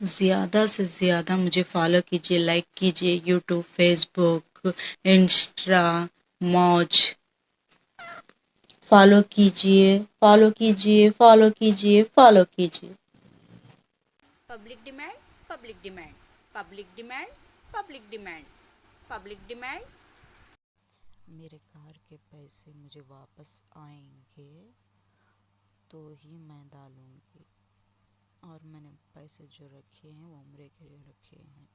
ज़्यादा से ज़्यादा मुझे फॉलो कीजिए, लाइक कीजिए, यूट्यूब, फेसबुक, इंस्टा, मौज। फॉलो कीजिए, फॉलो कीजिए, फॉलो कीजिए, फॉलो कीजिए। Public demand, public demand, public demand, public demand, public demand. मेरे कार के पैसे मुझे वापस आएंगे तो ही मैं डालूंगी। और मैंने पैसे जो रखे हैं वो उम्र के लिए रखे हैं।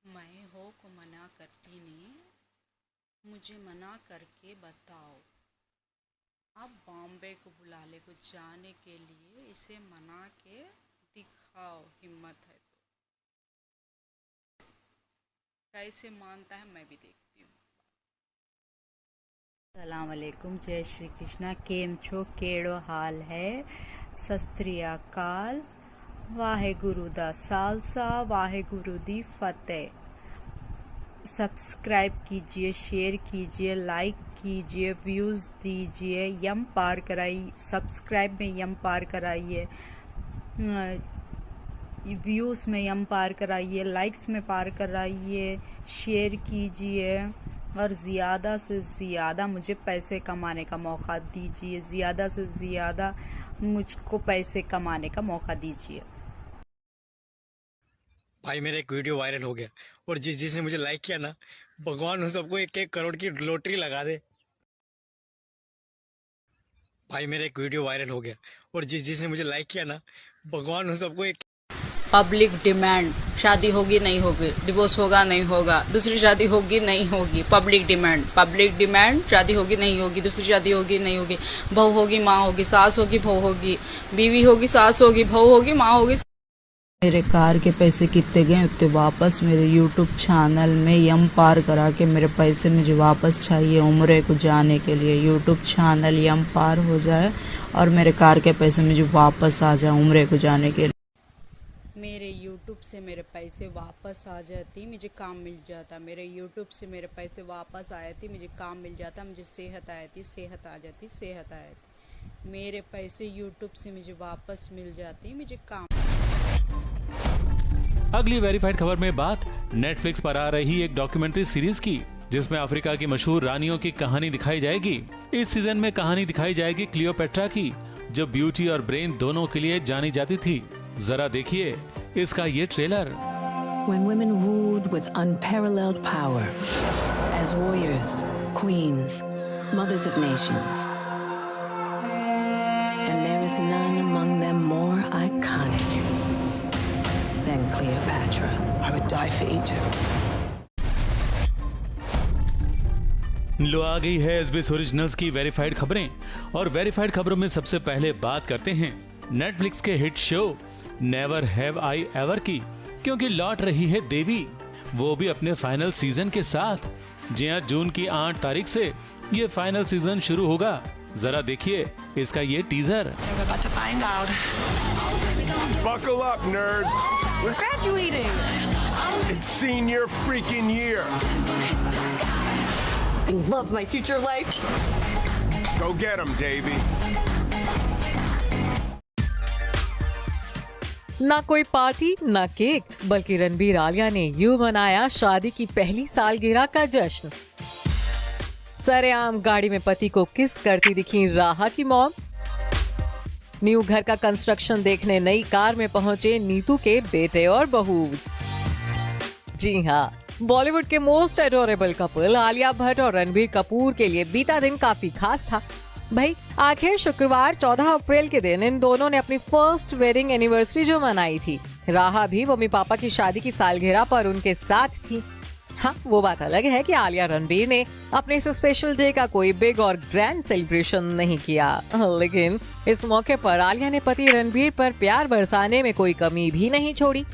मैं हो को मना करती नहीं, मुझे मना करके बताओ। आप बॉम्बे को बुला ले को जाने के लिए, इसे मना के दिखाओ, हिम्मत है तो। कैसे मानता है मैं भी देखती हूँ। सलाम अलैकुम, जय श्री कृष्णा। केम छो, केड़ो हाल है? सस्त्री अकाल। वाहे गुरु दा सालसा, वाहे गुरु दी फतेह। सब्सक्राइब कीजिए, शेयर कीजिए, लाइक कीजिए, व्यूज़ दीजिए, यम पार कराइए। सब्सक्राइब में यम पार कराइए, व्यूज़ में यम पार कराइए, लाइक्स में पार कराइए, शेयर कीजिए और ज़्यादा से ज़्यादा मुझे पैसे कमाने का मौका दीजिए। ज़्यादा से ज़्यादा मुझको पैसे कमाने का मौका दीजिए। भाई मेरा एक वीडियो वायरल हो गया और जिसने मुझे लाइक किया ना, भगवान उन सबको 1-1 करोड़ की लॉटरी लगा दे। भाई मेरा एक वीडियो वायरल हो गया और जिसने मुझे लाइक किया ना, भगवान उन सबको एक पब्लिक डिमांड, शादी होगी नहीं होगी, डिवोर्स होगा नहीं होगा, दूसरी शादी होगी नहीं होगी। पब्लिक डिमांड, पब्लिक डिमांड, शादी होगी नहीं होगी, दूसरी शादी होगी नहीं होगी, बहू होगी माँ होगी, सास होगी बहू होगी, बीवी होगी सास होगी बहू होगी माँ होगी। मेरे कार के पैसे कितने गए उतने वापस मेरे यूट्यूब चैनल में यम पार करा के मेरे पैसे मुझे वापस चाहिए। उम्र को जाने के लिए यूट्यूब चैनल यम पार हो जाए और मेरे कार के पैसे मुझे वापस आ जाए उम्र को जाने के लिए। मेरे YouTube से मेरे पैसे वापस आ जाती, मुझे काम मिल जाता। मेरे YouTube से मेरे पैसे वापस आए थे, मुझे काम मिल जाता, मुझे सेहत आई थी, सेहत आ जाती, सेहत आई थी। मेरे पैसे YouTube से मुझे वापस मिल जाती, मुझे काम। अगली वेरीफाइड खबर में बात नेटफ्लिक्स पर आ रही एक डॉक्यूमेंट्री सीरीज की, जिसमें अफ्रीका की मशहूर रानियों की कहानी दिखाई जाएगी। इस सीजन में कहानी दिखाई जाएगी क्लियोपेट्रा की, जो ब्यूटी और ब्रेन दोनों के लिए जानी जाती थी। जरा देखिए इसका ये trailer. When women wooed with unparalleled power, as warriors, queens, mothers of nations, and there is none among them more iconic than Cleopatra. I would die for Egypt. लो आ गई है SBS ओरिजिनल्स की वेरीफाइड खबरें, और verified खबरों में सबसे पहले बात करते हैं नेटफ्लिक्स के hit show never have I ever की, क्योंकि लौट रही है देवी, वो भी अपने फाइनल सीजन के साथ। जी हाँ, जून की 8 तारीख से ये फाइनल सीजन शुरू होगा। जरा देखिए इसका ये teaser. We're about to find out. Buckle up, nerds. We're graduating! It's senior freaking year. I love my future life! Go get 'em, Davey. ना कोई पार्टी ना केक, बल्कि रणबीर आलिया ने यूं मनाया शादी की पहली सालगिरह का जश्न। सरेआम गाड़ी में पति को किस करती दिखी राहा की मॉम। न्यू घर का कंस्ट्रक्शन देखने नई कार में पहुंचे नीतू के बेटे और बहू। जी हाँ, बॉलीवुड के most adorable couple Alia Bhatt और रणबीर कपूर के लिए बीता दिन काफी खास था। भाई, आखिर शुक्रवार 14 अप्रैल के दिन इन दोनों ने अपनी फर्स्ट वेडिंग एनिवर्सरी जो मनाई थी। राहा भी मम्मी पापा की शादी की सालगिरह पर उनके साथ थी। हाँ, वो बात अलग है कि आलिया रणबीर ने अपने इस स्पेशल डे का कोई बिग और ग्रैंड सेलिब्रेशन नहीं किया, लेकिन इस मौके पर आलिया ने पति रणबीर पर प्यार बरसाने में कोई कमी भी नहीं छोड़ी।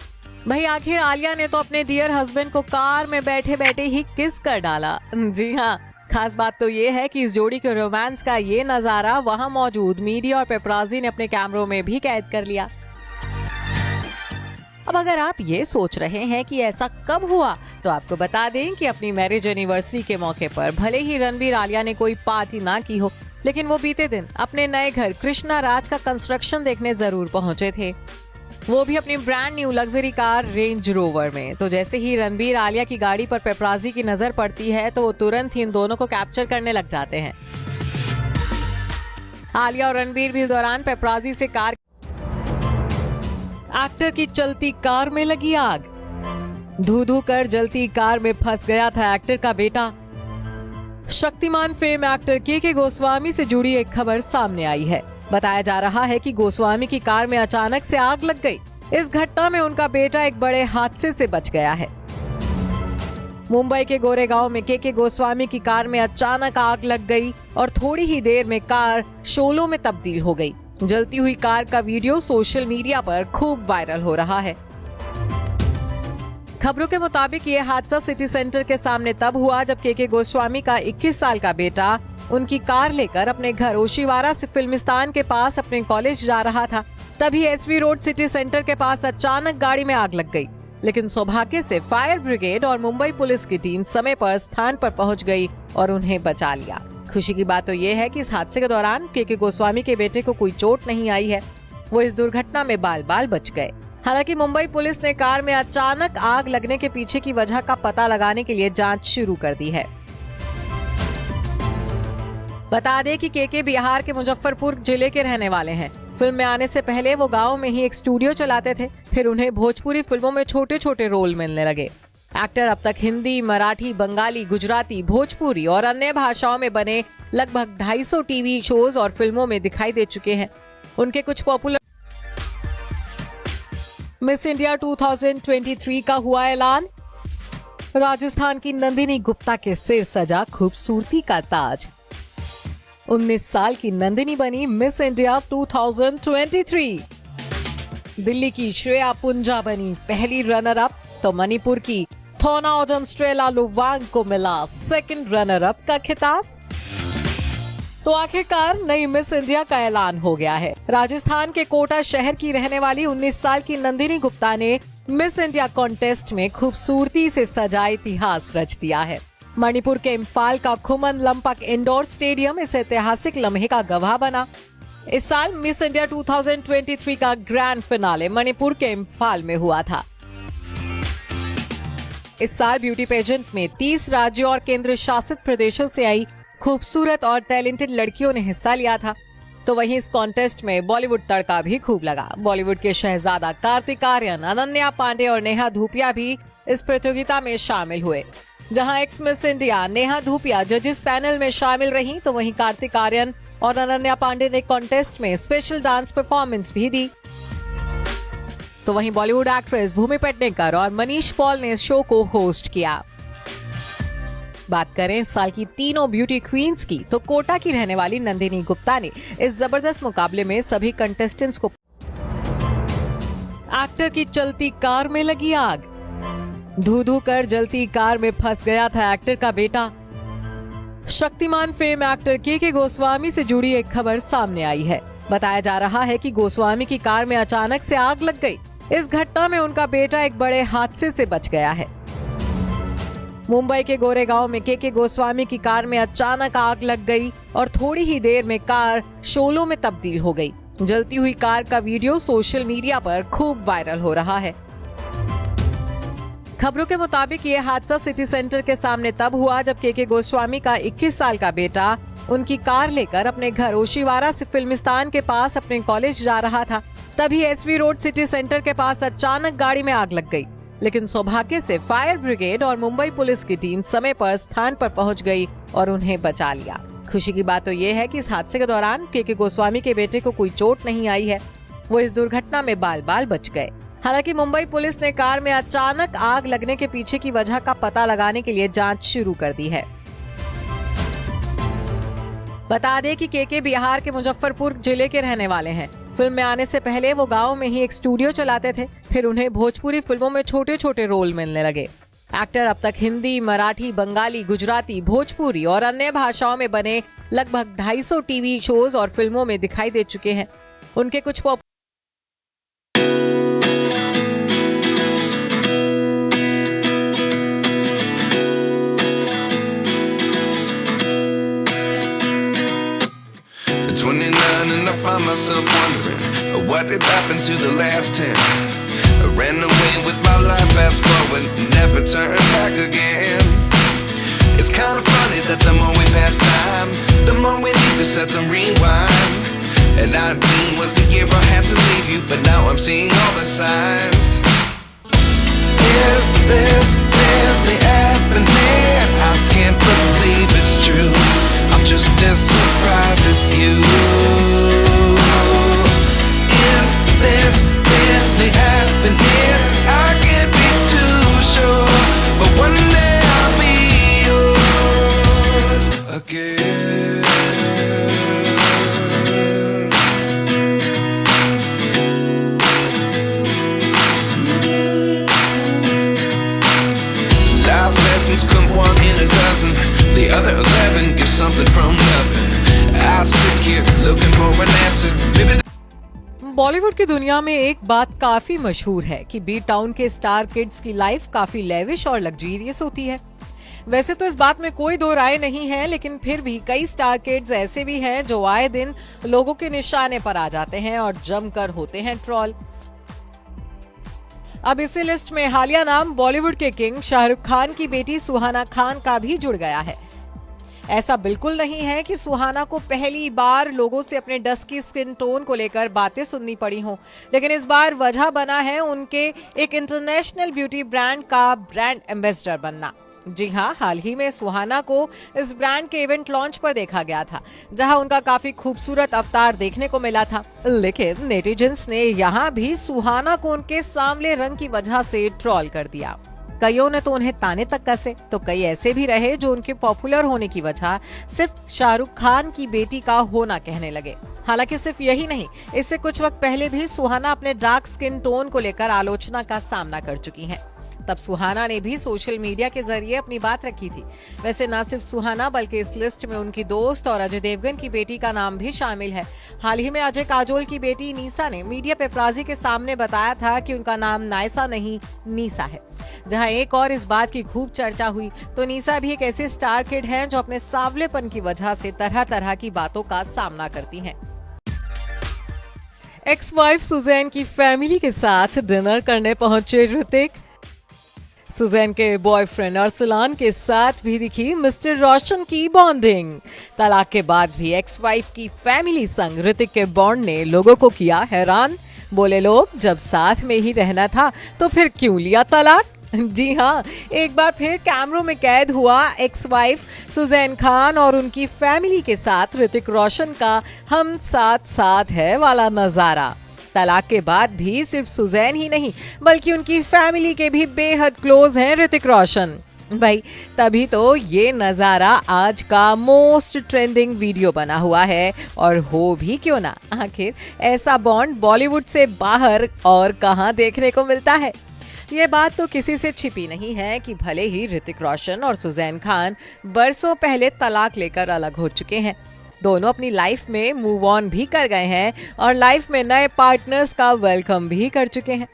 भाई, आखिर आलिया ने तो अपने डियर हस्बैंड को कार में बैठे बैठे ही किस कर डाला। जी हाँ, खास बात तो ये है कि इस जोड़ी के रोमांस का ये नजारा वहां मौजूद मीडिया और पेपराजी ने अपने कैमरों में भी कैद कर लिया। अब अगर आप ये सोच रहे हैं कि ऐसा कब हुआ, तो आपको बता दें कि अपनी मैरिज एनिवर्सरी के मौके पर भले ही रणबीर आलिया ने कोई पार्टी ना की हो, लेकिन वो बीते दिन अपने नए घर कृष्णा राज का कंस्ट्रक्शन देखने जरूर पहुंचे थे, वो भी अपनी brand new luxury car range rover में। तो जैसे ही रणबीर आलिया की गाड़ी पर पेपराजी की नजर पड़ती है तो वो तुरंत ही इन दोनों को कैप्चर करने लग जाते हैं। आलिया और रणबीर भी इस दौरान पेपराजी से कार एक्टर की चलती कार में लगी आग। धू धू कर जलती कार में फंस गया था एक्टर का बेटा। शक्तिमान फेम एक्टर के गोस्वामी से जुड़ी एक खबर सामने आई है। बताया जा रहा है कि गोस्वामी की कार में अचानक से आग लग गई। इस घटना में उनका बेटा एक बड़े हादसे से बच गया है। मुंबई के गोरेगांव में के गोस्वामी की कार में अचानक आग लग गई और थोड़ी ही देर में कार शोलों में तब्दील हो गई। जलती हुई कार का वीडियो सोशल मीडिया पर खूब वायरल हो रहा है। खबरों के मुताबिक ये हादसा सिटी सेंटर के सामने तब हुआ जब के गोस्वामी का 21 साल का बेटा उनकी कार लेकर अपने घर ओशिवारा से फिल्मिस्तान के पास अपने कॉलेज जा रहा था। तभी एसवी रोड सिटी सेंटर के पास अचानक गाड़ी में आग लग गई, लेकिन सौभाग्य से फायर ब्रिगेड और मुंबई पुलिस की टीम समय पर स्थान पर पहुंच गई और उन्हें बचा लिया। खुशी की बात तो ये है कि इस हादसे के दौरान के गोस्वामी के बेटे को कोई चोट नहीं आई है, वो इस दुर्घटना में बाल बाल बच गए। हालांकि मुंबई पुलिस ने कार में अचानक आग लगने के पीछे की वजह का पता लगाने के लिए जांच शुरू कर दी है। बता दें कि के बिहार के मुजफ्फरपुर जिले के रहने वाले हैं। फिल्म में आने से पहले वो गांव में ही एक स्टूडियो चलाते थे, फिर उन्हें भोजपुरी फिल्मों में छोटे छोटे रोल मिलने लगे। एक्टर अब तक हिंदी, मराठी, बंगाली, गुजराती, भोजपुरी और अन्य भाषाओं में बने लगभग 250 टीवी शोज और फिल्मों में दिखाई दे चुके हैं। उनके कुछ पॉपुलर मिस इंडिया 2023 का हुआ ऐलान। राजस्थान की नंदिनी गुप्ता के सिर सजा खूबसूरती का ताज। 19 साल की नंदिनी बनी मिस इंडिया 2023। दिल्ली की श्रेया पुंजा बनी पहली रनर अप, तो मणिपुर की थोनाओजन स्ट्रेला लुवांग को मिला सेकंड रनर अप का खिताब। तो आखिरकार नई मिस इंडिया का ऐलान हो गया है। राजस्थान के कोटा शहर की रहने वाली 19 साल की नंदिनी गुप्ता ने मिस इंडिया कॉन्टेस्ट में खूबसूरती से सजा इतिहास रच दिया है। मणिपुर के इम्फाल का खुमन लंपक इंडोर स्टेडियम इस ऐतिहासिक लम्हे का गवाह बना। इस साल मिस इंडिया 2023 का ग्रैंड फिनाले मणिपुर के इम्फाल में हुआ था। इस साल ब्यूटी पेजेंट में 30 राज्यों और केंद्र शासित प्रदेशों से आई खूबसूरत और टैलेंटेड लड़कियों ने हिस्सा लिया था। तो वहीं इस कॉन्टेस्ट में बॉलीवुड तड़का भी खूब लगा। बॉलीवुड के शहजादा कार्तिक आर्यन, अनन्या पांडे और नेहा धूपिया भी इस प्रतियोगिता में शामिल हुए। जहां x miss India Neha Dhupia जजेस पैनल में शामिल रहीं, तो वहीं कार्तिक आर्यन और अनन्या पांडे ने कॉन्टेस्ट में स्पेशल डांस परफॉर्मेंस भी दी। तो वहीं बॉलीवुड एक्ट्रेस भूमि पेडनेकर और मनीष पॉल ने इस शो को होस्ट किया। बात करें इस साल की तीनों ब्यूटी क्वींस की, तो कोटा की रहने वाली नंदिनी गुप्ता ने इस जबरदस्त मुकाबले में सभी कंटेस्टेंट्स को एक्टर की चलती कार में लगी आग। धू धू कर जलती कार में फंस गया था एक्टर का बेटा। शक्तिमान फेम एक्टर के गोस्वामी से जुड़ी एक खबर सामने आई है। बताया जा रहा है कि गोस्वामी की कार में अचानक से आग लग गई। इस घटना में उनका बेटा एक बड़े हादसे से बच गया है। मुंबई के गोरेगांव में के गोस्वामी की कार में अचानक आग लग गई और थोड़ी ही देर में कार शोलों में तब्दील हो गई। जलती हुई कार का वीडियो सोशल मीडिया पर खूब वायरल हो रहा है। खबरों के मुताबिक ये हादसा सिटी सेंटर के सामने तब हुआ जब के गोस्वामी का 21 साल का बेटा उनकी कार लेकर अपने घर ओशिवारा से फिल्मिस्तान के पास अपने कॉलेज जा रहा था। तभी एसवी रोड सिटी सेंटर के पास अचानक गाड़ी में आग लग गई, लेकिन सौभाग्य से फायर ब्रिगेड और मुंबई पुलिस की टीम समय पर स्थान पर पहुंच गई और उन्हें बचा लिया। खुशी की बात तो ये है कि इस हादसे के दौरान के गोस्वामी के बेटे को कोई चोट नहीं आई है, वो इस दुर्घटना में बाल बाल बच गए। हालांकि मुंबई पुलिस ने कार में अचानक आग लगने के पीछे की वजह का पता लगाने के लिए जांच शुरू कर दी है। बता दें कि के बिहार के मुजफ्फरपुर जिले के रहने वाले हैं। फिल्म में आने से पहले वो गांव में ही एक स्टूडियो चलाते थे, फिर उन्हें भोजपुरी फिल्मों में छोटे छोटे रोल मिलने लगे। एक्टर अब तक हिंदी, मराठी, बंगाली, गुजराती, भोजपुरी और अन्य भाषाओं में बने लगभग 250 टीवी शोज और फिल्मों में दिखाई दे चुके हैं। उनके कुछ 29 and I find myself wondering what did happen to the last 10. I ran away with my life, fast forward, never turn back again. It's kind of funny that the more we pass time, the more we need to set the rewind. And 19 was the year I had to leave you, but now I'm seeing all the signs. Is this really happening? I can't believe it's true. I'm just as surprised as you. Is this really happening? I can't be too sure, but one day I'll be yours again. Life lessons come one in a dozen. The other 11 get something from nothing. I sit here looking for an answer. Maybe Bollywood की दुनिया में एक बात काफी मशहूर है कि B town के स्टार किड्स की लाइफ काफी लेविश और लग्जरियस होती है। वैसे तो इस बात में कोई दो राय नहीं है, लेकिन फिर भी कई स्टार किड्स ऐसे भी हैं जो आए दिन लोगों के निशाने पर आ जाते हैं और जमकर होते हैं ट्रॉल। अब इसी लिस्ट में हालिया नाम बॉलीवुड के किंग शाहरुख खान की बेटी सुहाना खान का भी जुड़ गया है। ऐसा बिल्कुल नहीं है कि सुहाना को पहली बार लोगों से अपने डस्की स्किन टोन को लेकर बातें सुननी पड़ी हों, लेकिन इस बार वजह बना है उनके एक इंटरनेशनल ब्यूटी ब्रांड का ब्रांड एम्बेसडर बनना। जी हाँ, हाल ही में सुहाना को इस ब्रांड के इवेंट लॉन्च पर देखा गया था, जहां उनका काफी खूबसूरत अवतार देखने को मिला था। लेकिन नेटिजन्स ने यहाँ भी सुहाना को उनके सांवले रंग की वजह से ट्रोल कर दिया। कईयों ने तो उन्हें ताने तक कसे, तो कई ऐसे भी रहे जो उनके पॉपुलर होने की वजह सिर्फ शाहरुख खान की बेटी का होना कहने लगे। हालांकि सिर्फ यही नहीं, इससे कुछ वक्त पहले भी सुहाना अपने डार्क स्किन टोन को लेकर आलोचना का सामना कर चुकी हैं। तब सुहाना ने भी सोशल मीडिया के जरिए अपनी बात रखी थी। वैसे न सिर्फ सुहाना बल्कि इस लिस्ट में उनकी दोस्त और अजय देवगन की बेटी का नाम भी शामिल है। हाल ही में अजय काजोल की बेटी नीसा ने मीडिया पेपराजी के सामने बताया था कि उनका नाम नायसा नहीं नीसा है। जहां एक और इस बात की खूब चर्चा हुई तो नीसा भी एक ऐसे स्टार किड हैं जो अपने सांवलेपन की वजह से तरह तरह की बातों का सामना करती हैं। एक्स वाइफ सुजैन की फैमिली के साथ डिनर करने पहुंचे ऋतिक। सुजैन के बॉयफ्रेंड अरसलान के साथ भी दिखी मिस्टर रोशन की बॉन्डिंग। तलाक के बाद भी एक्स वाइफ की फैमिली संग ऋतिक के बॉन्ड ने लोगों को किया हैरान। बोले लोग, जब साथ में ही रहना था तो फिर क्यों लिया तलाक? जी हाँ, एक बार फिर कैमरों में कैद हुआ एक्स वाइफ सुजैन खान और उनकी फैमिली के साथ ऋतिक रोशन का हम साथ साथ है वाला नजारा। तलाक के बाद भी सिर्फ सुजैन ही नहीं बल्कि उनकी फैमिली के भी बेहद क्लोज हैं ऋतिक रोशन। भाई तभी तो ये नजारा आज का मोस्ट ट्रेंडिंग वीडियो बना हुआ है, और हो भी क्यों ना, आखिर ऐसा बॉन्ड बॉलीवुड से बाहर और कहां देखने को मिलता है। ये बात तो किसी से छिपी नहीं है कि भले ही ऋतिक रोशन और सुजैन खान बरसों पहले तलाक लेकर अलग हो चुके हैं, दोनों अपनी लाइफ में मूव ऑन भी कर गए हैं और लाइफ में नए पार्टनर्स का वेलकम भी कर चुके हैं।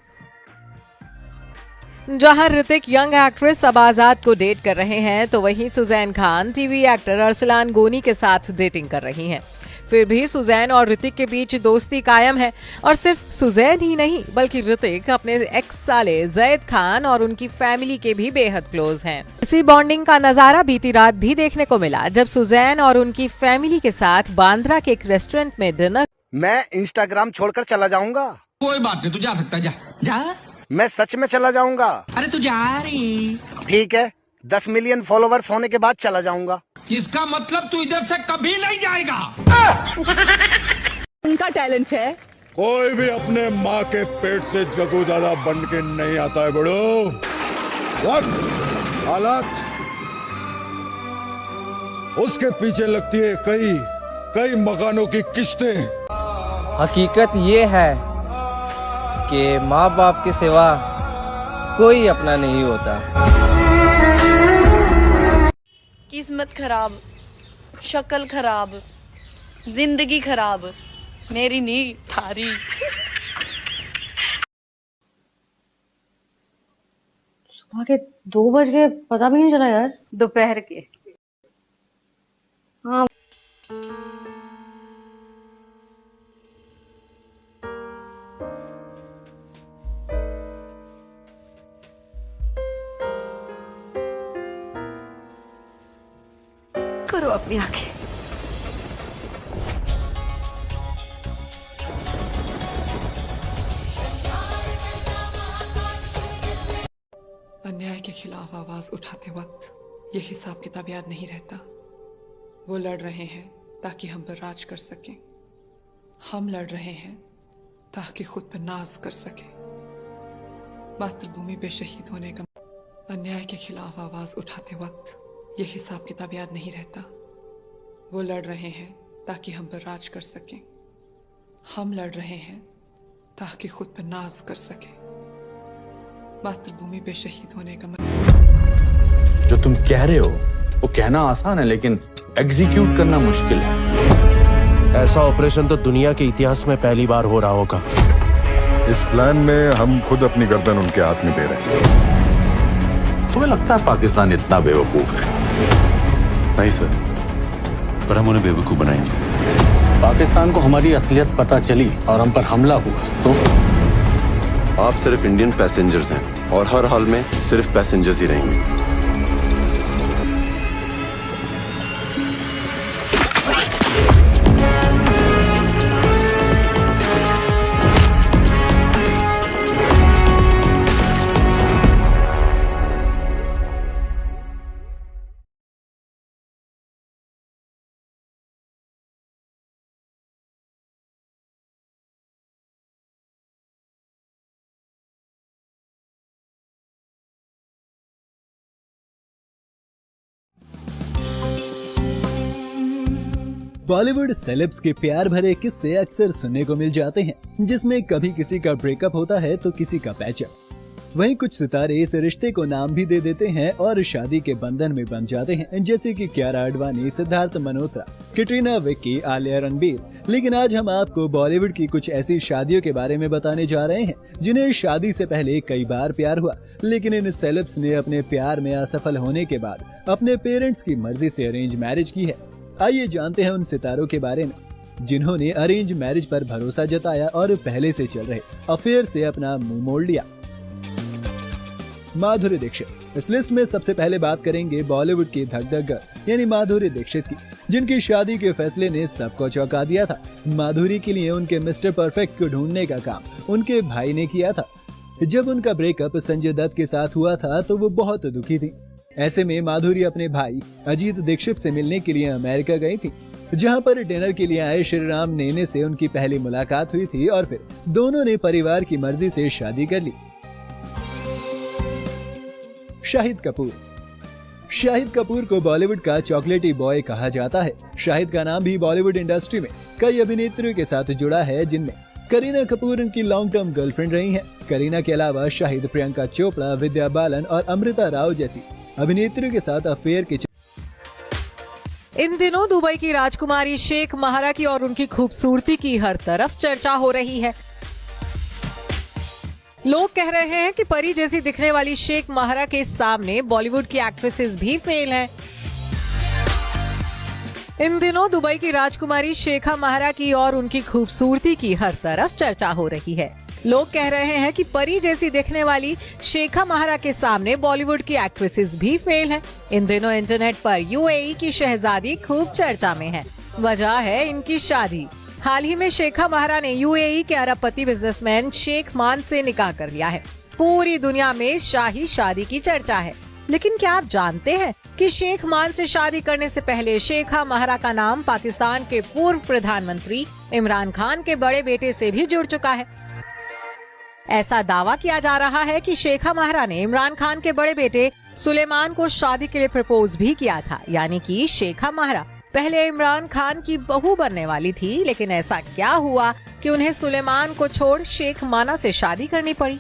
जहां ऋतिक यंग एक्ट्रेस अबाजाद को डेट कर रहे हैं तो वहीं सुजैन खान टीवी एक्टर अरसलान गोनी के साथ डेटिंग कर रही हैं। फिर भी सुजैन और ऋतिक के बीच दोस्ती कायम है, और सिर्फ सुजैन ही नहीं बल्कि ऋतिक अपने एक्स साले जैद खान और उनकी फैमिली के भी बेहद क्लोज हैं। इसी बॉन्डिंग का नजारा बीती रात भी देखने को मिला जब सुजैन और उनकी फैमिली के साथ बांद्रा के एक रेस्टोरेंट में डिनर। मैं इंस्टाग्राम छोड़कर चला जाऊंगा। कोई बात नहीं, तू जा सकता, जा जा। मैं सच में चला जाऊंगा। अरे तू जा रही। ठीक है, 10 मिलियन फॉलोवर्स होने के बाद चला जाऊंगा। इसका मतलब तू इधर से कभी नहीं जाएगा। उनका टैलेंट है। कोई भी अपने माँ के पेट से जगू दादा बन के नहीं आता है बड़ो। वक्त, हालात, उसके पीछे लगती है कई मकानों की किस्तें। हकीकत ये है कि माँ बाप के सिवा कोई अपना नहीं होता। किस्मत खराब, शक्ल खराब, जिंदगी खराब, मेरी नहीं थारी। सुबह के 2 बज गए, पता भी नहीं चला यार। दोपहर के। हाँ अपनी आंखें। अन्याय के खिलाफ आवाज उठाते वक्त ये हिसाब किताब याद नहीं रहता। वो लड़ रहे हैं ताकि हम पर राज कर सकें, हम लड़ रहे हैं ताकि खुद पर नाज कर सकें। मातृभूमि पे शहीद होने का अन्याय के खिलाफ आवाज उठाते वक्त ये हिसाब किताब याद नहीं रहता। वो लड़ रहे हैं ताकि हम पर राज कर सकें, हम लड़ रहे हैं ताकि खुद पर नाज कर सकें। मातृभूमि पे शहीद होने का जो तुम कह रहे हो वो कहना आसान है, लेकिन एग्जीक्यूट करना मुश्किल है। ऐसा ऑपरेशन तो दुनिया के इतिहास में पहली बार हो रहा होगा। इस प्लान में हम खुद अपनी गर्दन उनके हाथ में दे रहे हैं। तुम्हें लगता है पाकिस्तान इतना बेवकूफ है? नहीं सर, पर हम उन्हें बेवकूफ बनाएंगे। पाकिस्तान को हमारी असलियत पता चली और हम पर हमला हुआ तो आप सिर्फ इंडियन पैसेंजर्स हैं और हर हाल में सिर्फ पैसेंजर्स ही रहेंगे। बॉलीवुड सेलेब्स के प्यार भरे किस्से अक्सर सुनने को मिल जाते हैं, जिसमें कभी किसी का ब्रेकअप होता है तो किसी का पैचअप। वहीं कुछ सितारे इस रिश्ते को नाम भी दे देते हैं और शादी के बंधन में बंध जाते हैं, जैसे कि कियारा आडवाणी, सिद्धार्थ मल्होत्रा, कैटरीना, विक्की, आलिया, रणबीर। लेकिन आज हम आपको बॉलीवुड की कुछ ऐसी शादियों के बारे में बताने जा रहे हैं जिन्हें शादी से पहले कई बार प्यार हुआ, लेकिन इन सेलेब्स ने अपने प्यार में असफल होने के बाद अपने पेरेंट्स की मर्जी से अरेंज मैरिज की है। आइए जानते हैं उन सितारों के बारे में जिन्होंने अरेंज मैरिज पर भरोसा जताया और पहले से चल रहे अफेयर से अपना मुंह मोड़ लिया। माधुरी दीक्षित। इस लिस्ट में सबसे पहले बात करेंगे बॉलीवुड की धक धक गर्ल यानी माधुरी दीक्षित की, जिनकी शादी के फैसले ने सबको चौंका दिया था। माधुरी के लिए उनके मिस्टर परफेक्ट को ढूंढने का काम उनके भाई ने किया था। जब उनका ब्रेकअप संजय दत्त के साथ हुआ था तो वो बहुत दुखी थी। ऐसे में माधुरी अपने भाई अजीत दीक्षित से मिलने के लिए अमेरिका गई थी, जहां पर डिनर के लिए आए श्री राम नेने से उनकी पहली मुलाकात हुई थी और फिर दोनों ने परिवार की मर्जी से शादी कर ली। शाहिद कपूर। शाहिद कपूर को बॉलीवुड का चॉकलेटी बॉय कहा जाता है। शाहिद का नाम भी बॉलीवुड इंडस्ट्री में कई अभिनेत्रियों के साथ जुड़ा है, जिनमें करीना कपूर उनकी लॉन्ग टर्म गर्लफ्रेंड रही हैं। करीना के अलावा शाहिद प्रियंका चोपड़ा, विद्या बालन और अमृता राव जैसी अभिनेत्रियों के साथ अफेयर के इन दिनों दुबई की राजकुमारी शेख महारा की और उनकी खूबसूरती की हर तरफ चर्चा हो रही है। लोग कह रहे हैं कि परी जैसी दिखने वाली शेख महारा के सामने बॉलीवुड की एक्ट्रेसेस भी फेल हैं। इन दिनों दुबई की राजकुमारी शेखा महारा की और उनकी खूबसूरती की हर तरफ चर्चा हो रही है। लोग कह रहे हैं कि परी जैसी दिखने वाली शेखा महारा के सामने बॉलीवुड की एक्ट्रेसेस भी फेल हैं। इन दिनों इंटरनेट पर यूएई की शहजादी खूब चर्चा में है। वजह है इनकी शादी। हाल ही में शेखा महारा ने यूएई के अरबपति बिजनेसमैन शेख मान से निकाह कर लिया है। पूरी दुनिया में शाही शादी की चर्चा है, लेकिन क्या आप जानते हैं कि शेख मान से शादी करने से पहले शेखा महारा का नाम पाकिस्तान के पूर्व प्रधानमंत्री इमरान खान के बड़े बेटे से भी जुड़ चुका है। ऐसा दावा किया जा रहा है कि शेखा महारा ने इमरान खान के बड़े बेटे सुलेमान को शादी के लिए प्रपोज भी किया था। यानी कि शेखा महारा पहले इमरान खान की बहू बनने वाली थी, लेकिन ऐसा क्या हुआ कि उन्हें सुलेमान को छोड़ शेख माना से शादी करनी पड़ी।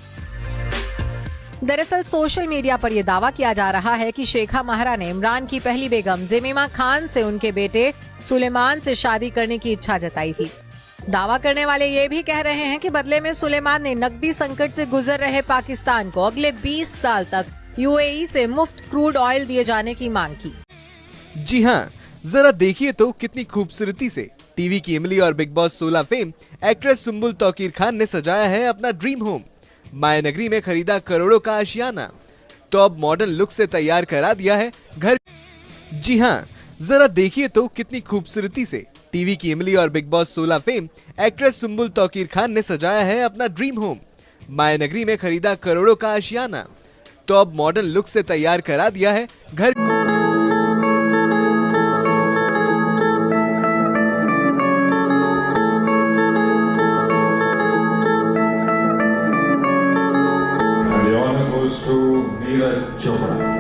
दरअसल सोशल मीडिया पर यह दावा किया जा रहा है कि शेखा महारा ने इमरान की पहली बेगम जमीमा खान से उनके बेटे सुलेमान से शादी करने की इच्छा जताई थी। दावा करने वाले ये भी कह रहे हैं कि बदले में सुलेमान ने नकदी संकट से गुजर रहे पाकिस्तान को अगले 20 साल तक यूएई से मुफ्त क्रूड ऑयल दिए जाने की मांग की। जी हाँ, जरा देखिए तो कितनी खूबसूरती से टीवी की इमली और big boss 16 fame actress Sumbul Tauqeer Khan ने सजाया है अपना ड्रीम होम। माया नगरी में खरीदा करोड़ों का आशियाना, तो अब मॉडर्न लुक से तैयार करा दिया है घर। जी हाँ, जरा देखिए तो कितनी खूबसूरती से टीवी की इमली और big boss 16 fame actress Sumbul Tauqeer Khan ने सजाया है अपना ड्रीम होम। मायानगरी में खरीदा करोड़ों का आशियाना, तो अब मॉडर्न लुक से तैयार करा दिया है घर। The honor goes to Neeraj Chopra.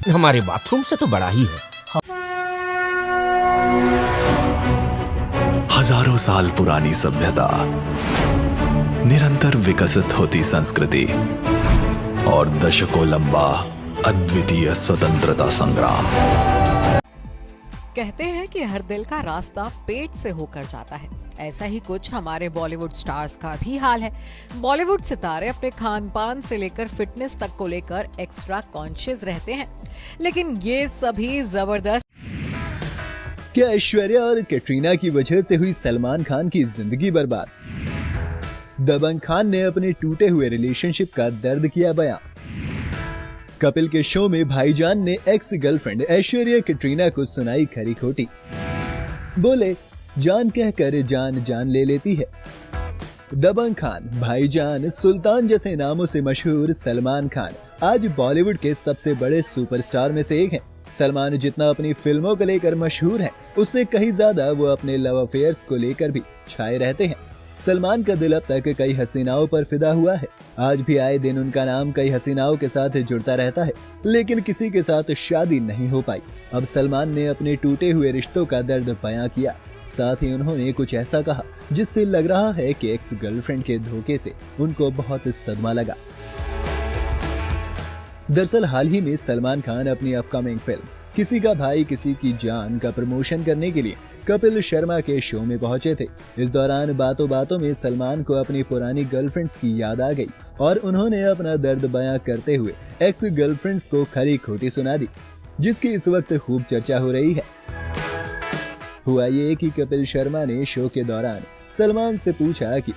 हमारे बाथरूम से तो बड़ा ही है। हजारों साल पुरानी सभ्यता, निरंतर विकसित होती संस्कृति और दशकों लंबा अद्वितीय स्वतंत्रता संग्राम। कहते हैं कि हर दिल का रास्ता पेट से होकर जाता है। ऐसा ही कुछ हमारे बॉलीवुड स्टार्स का भी हाल है। बॉलीवुड सितारे अपने खान पान से लेकर फिटनेस तक को लेकर एक्स्ट्रा कॉन्शियस रहते हैं, लेकिन ये सभी जबरदस्त। क्या ऐश्वर्या और कैटरीना की वजह से हुई सलमान खान की जिंदगी बर्बाद? दबंग खान ने अपने टूटे हुए रिलेशनशिप का दर्द किया बयां। कपिल के शो में भाईजान ने एक्स गर्लफ्रेंड ऐश्वर्या कैटरीना को सुनाई खरी खोटी। बोले, जान कहकर जान जान ले लेती है। दबंग खान, भाईजान, सुल्तान जैसे नामों से मशहूर सलमान खान आज बॉलीवुड के सबसे बड़े सुपरस्टार में से एक हैं। सलमान जितना अपनी फिल्मों को लेकर मशहूर है, उससे कहीं ज्यादा वो अपने लव अफेयर्स को लेकर भी छाए रहते हैं। सलमान का दिल अब तक कई हसीनाओं पर फिदा हुआ है। आज भी आए दिन उनका नाम कई हसीनाओं के साथ जुड़ता रहता है, लेकिन किसी के साथ शादी नहीं हो पाई। अब सलमान ने अपने टूटे हुए रिश्तों का दर्द बयां किया। साथ ही उन्होंने कुछ ऐसा कहा जिससे लग रहा है कि एक्स गर्लफ्रेंड के धोखे से उनको बहुत सदमा लगा। दरअसल हाल ही में सलमान खान अपनी अपकमिंग फिल्म किसी का भाई किसी की जान का प्रमोशन करने के लिए कपिल शर्मा के शो में पहुंचे थे। इस दौरान बातों बातों में सलमान को अपनी पुरानी गर्लफ्रेंड्स की याद आ गई और उन्होंने अपना दर्द बयां करते हुए एक्स गर्लफ्रेंड्स को खरी खोटी सुना दी, जिसकी इस वक्त खूब चर्चा हो रही है। हुआ ये कि कपिल शर्मा ने शो के दौरान सलमान से पूछा कि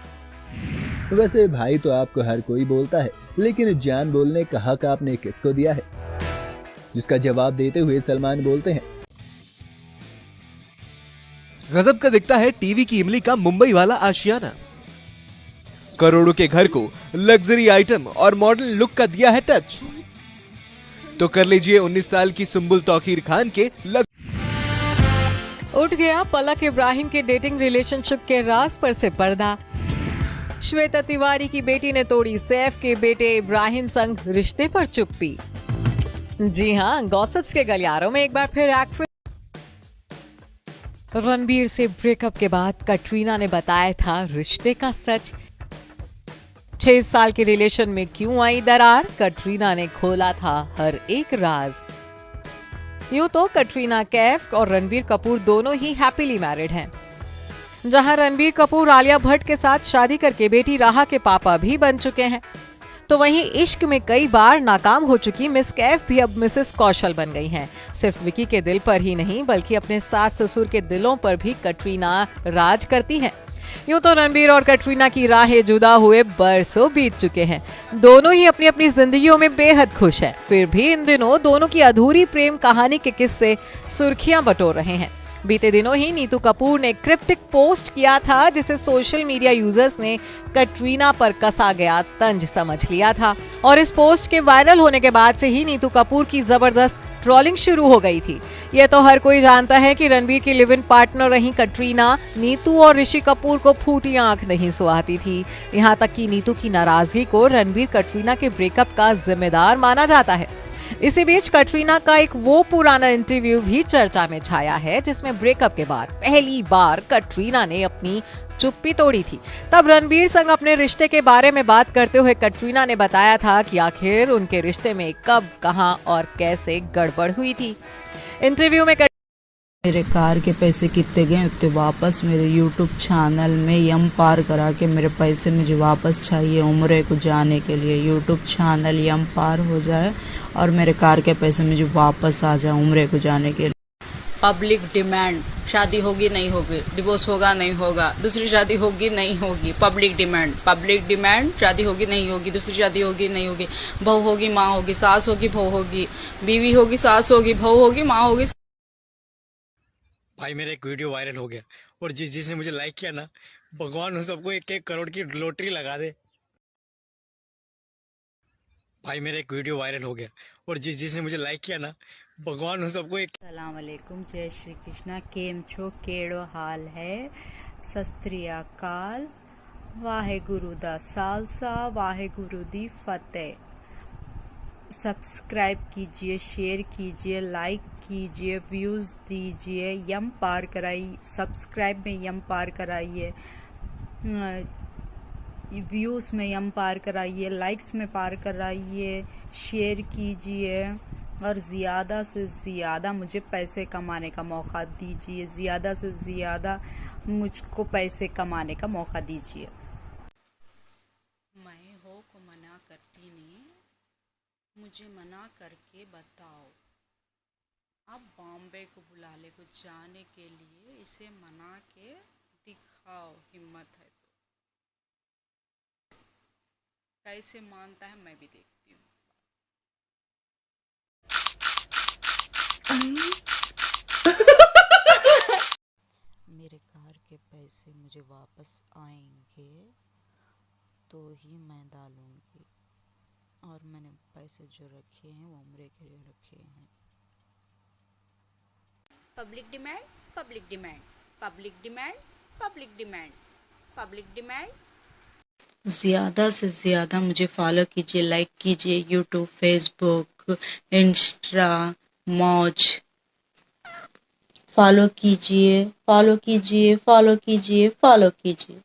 वैसे भाई तो आपको हर कोई बोलता है, लेकिन जान बोलने का हक आपने किसको दिया है? जिसका जवाब देते हुए सलमान बोलते हैं, गजब का दिखता है टीवी की इमली का मुंबई वाला आशियाना। करोड़ों के घर को लग्जरी आइटम और मॉडर्न लुक का दिया है टच। तो कर लीजिए 19 साल की सुम्बुल तौकीर खान के उठ गया पलक इब्राहिम के डेटिंग रिलेशनशिप के राज पर से पर्दा। श्वेता तिवारी की बेटी ने तोड़ी सैफ के बेटे इब्राहिम संग रिश्ते पर चुप्पी। जी हाँ, गॉसिप्स के गलियारों में एक बार फिर एक्ट्रेस रणबीर से ब्रेकअप के बाद कटरीना ने बताया था रिश्ते का सच। 6 साल के रिलेशन में क्यों आई दरार, कटरीना ने खोला था हर एक राज। यूं तो कटरीना कैफ और रणबीर कपूर दोनों ही हैप्पीली मैरिड हैं, जहां रणबीर कपूर आलिया भट्ट के साथ शादी करके बेटी राहा के पापा भी बन चुके हैं। तो वहीं इश्क में कई बार नाकाम हो चुकी मिस कैफ भी अब मिसेस कौशल बन गई हैं। सिर्फ विकी के दिल पर ही नहीं बल्कि अपने सास ससुर के दिलों पर भी कटरीना राज करती हैं। यूं तो रणबीर और कटरीना की राहें जुदा हुए बरसों बीत चुके हैं। दोनों ही अपनी अपनी जिंदगियों में बेहद खुश हैं। फिर भी इन दिनों दोनों की अधूरी प्रेम कहानी के किस्से सुर्खियां बटोर रहे हैं। बीते दिनों ही नीतू कपूर ने क्रिप्टिक पोस्ट किया था जिसे सोशल मीडिया यूजर्स ने कटरीना पर कसा गया तंज समझ लिया था और इस पोस्ट के वायरल होने के बाद से ही नीतू कपूर की जबरदस्त ट्रोलिंग शुरू हो गई थी। यह तो हर कोई जानता है कि रणबीर की लिव इन पार्टनर रही कटरीना नीतू और ऋषि कपूर को फूटी आंख नहीं सुहाती थी। यहाँ तक कि नीतू की नाराजगी को रणबीर कटरीना के ब्रेकअप का जिम्मेदार माना जाता है। इसी बीच कटरीना का एक वो पुराना इंटरव्यू भी चर्चा में छाया है जिसमें ब्रेकअप के बाद पहली बार कटरीना ने अपनी चुप्पी तोड़ी थी। तब रणबीर संग अपने रिश्ते के बारे में बात करते हुए कटरीना ने बताया था कि आखिर उनके रिश्ते में कब, कहां और कैसे गड़बड़ हुई थी। इंटरव्यू में मेरे कार के पैसे कितने गए उतने वापस मेरे YouTube चैनल में यम पार करा के मेरे पैसे मुझे वापस चाहिए उम्र को जाने के लिए। YouTube चैनल यम पार हो जाए और मेरे कार के पैसे मुझे वापस आ जाए उम्र को जाने के लिए। पब्लिक डिमांड, शादी होगी नहीं होगी, डिवोर्स होगा नहीं होगा, दूसरी शादी होगी नहीं होगी। पब्लिक डिमांड, शादी होगी नहीं होगी, दूसरी शादी होगी नहीं होगी, बहू होगी माँ होगी, सास होगी बहू होगी, बीवी होगी सास होगी बहू होगी माँ होगी। भाई मेरा एक वीडियो वायरल हो गया और जिसने मुझे लाइक किया ना, भगवान उन सबको 1-1 करोड़ की लॉटरी लगा दे। भाई मेरा एक वीडियो वायरल हो गया और जिसने मुझे लाइक किया ना, भगवान उन सबको अस्सलाम वालेकुम, जय श्री कृष्णा। केम छो, केड़ो हाल है, सस्त्री अकाल, वाहेगुरु दा सालसा, वाहेगुरु दी फतेह। सब्सक्राइब कीजिए, शेयर कीजिए, लाइक कीजिए, व्यूज़ दीजिए, यम पार कराइए। सब्सक्राइब में यम पार कराइए, व्यूज़ में यम पार कराइए, लाइक्स में पार कराइए, शेयर कीजिए और ज़्यादा से ज़्यादा मुझे पैसे कमाने का मौका दीजिए। ज़्यादा से ज़्यादा मुझको पैसे कमाने का मौका दीजिए। मैं हो को मना करती नहीं, मुझे मना करके बताओ। आप बॉम्बे को बुला ले को जाने के लिए इसे मना के दिखाओ, हिम्मत है तो। कैसे मानता है मैं भी देखती हूँ। मेरे कार के पैसे मुझे वापस आएंगे तो ही मैं डालूंगी और मैंने पैसे जो रखे हैं वो उम्र के लिए रखे हैं। Public demand, public demand, public demand, public demand, public demand. ज़्यादा से ज़्यादा मुझे फॉलो कीजिए, लाइक कीजिए, यूट्यूब, फेसबुक, इंस्टा, मौज। फॉलो कीजिए, फॉलो कीजिए, फॉलो कीजिए, फॉलो कीजिए।